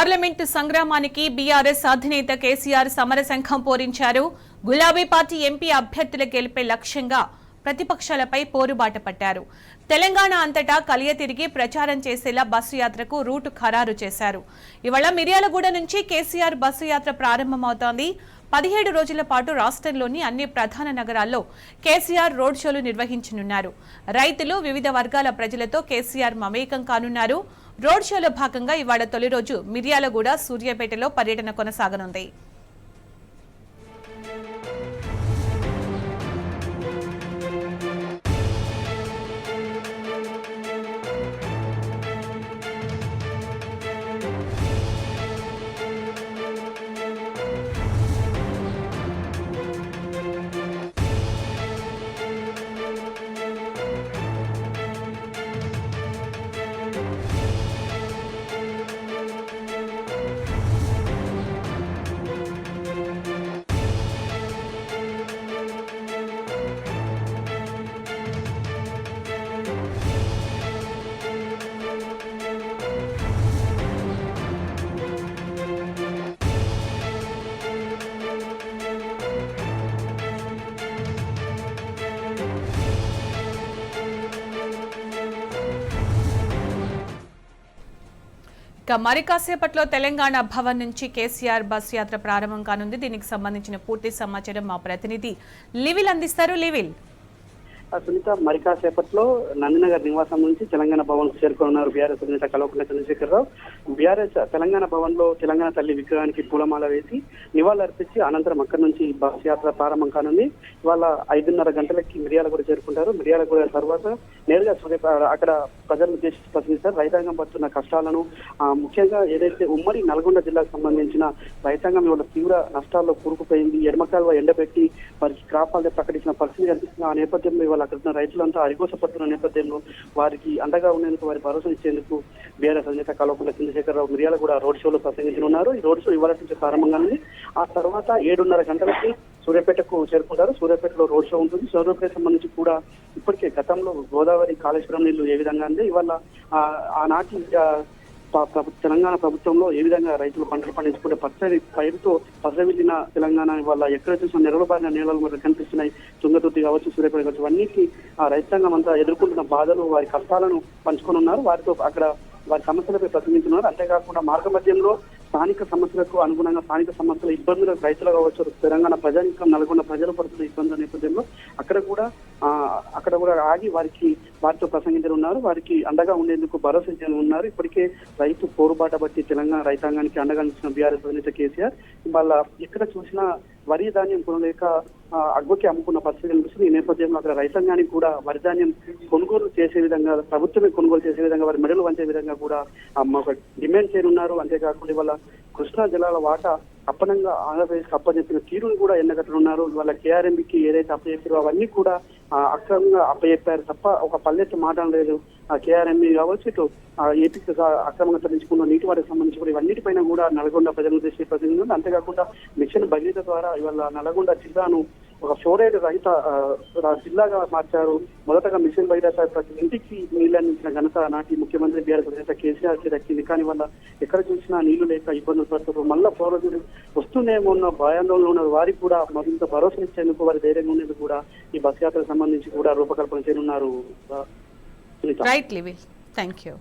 Parliament సంగ్రామానికి BRS అధినేత కేసీఆర్ సమరశంఖం పూరించారు. గులాబీ party MP అభ్యర్థుల గెలుపే లక్ష్యంగా ప్రతిపక్షాలపై పోరుబాట పట్టారు. తెలంగాణ అంతటా కలియ తిరిగి ప్రచారం చేసేలా బస్సు యాత్రకు రూటు ఖరారు చేశారు. ఇవాళ మిర్యాలగూడ నుంచి కేసీఆర్ బస్సు యాత్ర ప్రారంభమవుతోంది. 17 రోజుల పాటు రాష్ట్రంలోని అన్ని ప్రధాన నగరాల్లో కేసీఆర్ రోడ్ షోలు నిర్వహించనున్నారు. రైతులు, వివిధ వర్గాల ప్రజలతో కేసీఆర్ మమేకం కానున్నారు. రోడ్ షోలో భాగంగా ఇవాళ తొలి రోజు మిర్యాలగూడ, సూర్యాపేటలో పర్యటన కొనసాగనుంది. మరి కాసేపట్లో తెలంగాణ భవన్ నుంచి కేసీఆర్ బస్ యాత్ర ప్రారంభం కానుంది. దీనికి సంబంధించిన పూర్తి సమాచారం మా ప్రతినిధి లివిల్ అందిస్తారు. లివిల్, సునీత, మరి కాసేపట్లో నందినగర్ నివాసం నుంచి తెలంగాణ భవన్ కు చేరుకున్నారు బీఆర్ఎస్ అధినేత కల్వకుంట్ల చంద్రశేఖరరావు. బీఆర్ఎస్ తెలంగాణ భవన్ లో తెలంగాణ తల్లి విగ్రహానికి పూలమాల వేసి నివాళులర్పించి అనంతరం అక్కడి నుంచి బస్ యాత్ర ప్రారంభం కానుంది. ఇవాళ 5:30 గంటలకి మిర్యాలగూడ చేరుకుంటారు. మిర్యాలగూడ తర్వాత నేరుగా అక్కడ ప్రజలను ఉద్దేశించి ప్రశ్నిస్తారు. రైతాంగం పడుతున్న కష్టాలను, ముఖ్యంగా ఏదైతే ఉమ్మడి నల్గొండ జిల్లాకు సంబంధించిన రైతాంగం ఇవాళ తీవ్ర నష్టాల్లో కూరుకుపోయింది. ఎడమకాలువ ఎండబెట్టి వారికి క్రాప్ హాలిడే ప్రకటించిన పరిస్థితి కనిపిస్తుంది. ఆ నేపథ్యంలో అక్కడ ఉన్న రైతులంతా అరిగోసపడుతున్న నేపథ్యంలో వారికి అండగా ఉండేందుకు, వారి భరోసా ఇచ్చేందుకు బీఆర్ఎస్ అధినేత కల్వకుంట్ల చంద్రశేఖరరావు మిర్యాలగూడ రోడ్ షోలో ప్రసంగించనున్నారు. ఈ రోడ్ షో ఇవాళ నుంచి ప్రారంభంగా ఉంది. ఆ తర్వాత 7:30 గంటలకి సూర్యాపేటకు చేరుకుంటారు. సూర్యాపేటలో రోడ్ షో ఉంటుంది. సూర్యాపేట సంబంధించి కూడా ఇప్పటికే గతంలో గోదావరి, కాళేశ్వరం నీళ్లు ఏ విధంగా ఉంది, ఇవాళ ఆనాటి తెలంగాణ ప్రభుత్వంలో ఏ విధంగా రైతులు పంటలు పండించుకుంటే పచ్చడి పైరుతో పసవిల్లిన తెలంగాణ వల్ల ఎక్కడ చూసిన నెరవబారిన నేలలు మనకు కనిపిస్తున్నాయి. తుంగతుర్తి కావచ్చు, సూర్యాపేట కావచ్చు, అన్నిటికీ ఆ రైతాంగం అంతా ఎదుర్కొంటున్న బాధలు, వారి కష్టాలను పంచుకొని ఉన్నారు. వారితో అక్కడ వారి సమస్యలపై ప్రసంగించున్నారు. అంతేకాకుండా మార్గ మధ్యంలో స్థానిక సమస్యలకు అనుగుణంగా స్థానిక సమస్యల ఇబ్బందులకు రైతులు కావచ్చు, తెలంగాణ ప్రజానికం, నల్గొండ ప్రజలు పడుతున్న ఇబ్బందుల నేపథ్యంలో అక్కడ కూడా ఆగి వారితో ప్రసంగించనున్నారు. వారికి అండగా ఉండేందుకు భరోసా ఉన్నారు. ఇప్పటికే రైతు పోరుబాట బట్టి తెలంగాణ రైతాంగానికి అండగా నిలిచిన బీఆర్ఎస్ అధినేత కేసీఆర్ వాళ్ళ ఎక్కడ చూసినా వరి ధాన్యం కొనలేక అగ్గుకి అమ్ముకున్న పరిస్థితి కనిపిస్తుంది. ఈ నేపథ్యంలో అక్కడ రైతాంగానికి కూడా వరి ధాన్యం కొనుగోలు చేసే విధంగా, ప్రభుత్వమే కొనుగోలు చేసే విధంగా, వారి మెడలు వంచే విధంగా కూడా ఒక డిమాండ్ చేయనున్నారు. అంతేకాకుండా ఇవాళ కృష్ణా జలాల వాటా అప్పనంగా ఆంధ్రప్రదేశ్ అప్పచెప్పిన తీరును కూడా ఎన్నగట్టనున్నారు. ఇవాళ కేఆర్ఎంబీకి ఏదైతే అప్పచెప్పారో అవన్నీ కూడా అక్రమంగా అప్పచెప్పారు తప్ప ఒక పల్లెత్తు మాట లేదు. కేఆర్ఎంబీ కావచ్చు, ఇటు ఏపీకి అక్రమంగా తరలించుకున్న నీటి వాటికి సంబంధించి కూడా ఇవన్నిటిపైన కూడా నల్గొండ ప్రజలను ఉద్దేశించి ప్రతినిధులు. అంతేకాకుండా మిషన్ భగీరథ ద్వారా ఇవాళ నల్గొండ జిల్లాను ఒక ఫ్లోరైడ్ రహిత జిల్లాగా మార్చారు. మొదటగా మిషన్ భగీరథ ప్రతి ఇంటికి నీళ్ళు అందించిన ఘనత నాటి ముఖ్యమంత్రి బీఆర్ఎస్ అధినేత కేసీఆర్ కి దక్కింది. కానీ వల్ల ఎక్కడ చూసినా నీళ్లు లేక ఇబ్బందులు పడుతున్నారు. మళ్ళా ఫ్లోరైడ్ వస్తూనేమో ఉన్న భయాందోళనలో ఉన్న వారికి కూడా మరింత భరోసా ఇచ్చేందుకు, వారి ధైర్యంగా ఉండేందుకు కూడా ఈ బస్ యాత్రకు సంబంధించి కూడా రూపకల్పన చేయనున్నారు. రైట్ లివిల్, థ్యాంక్ యూ.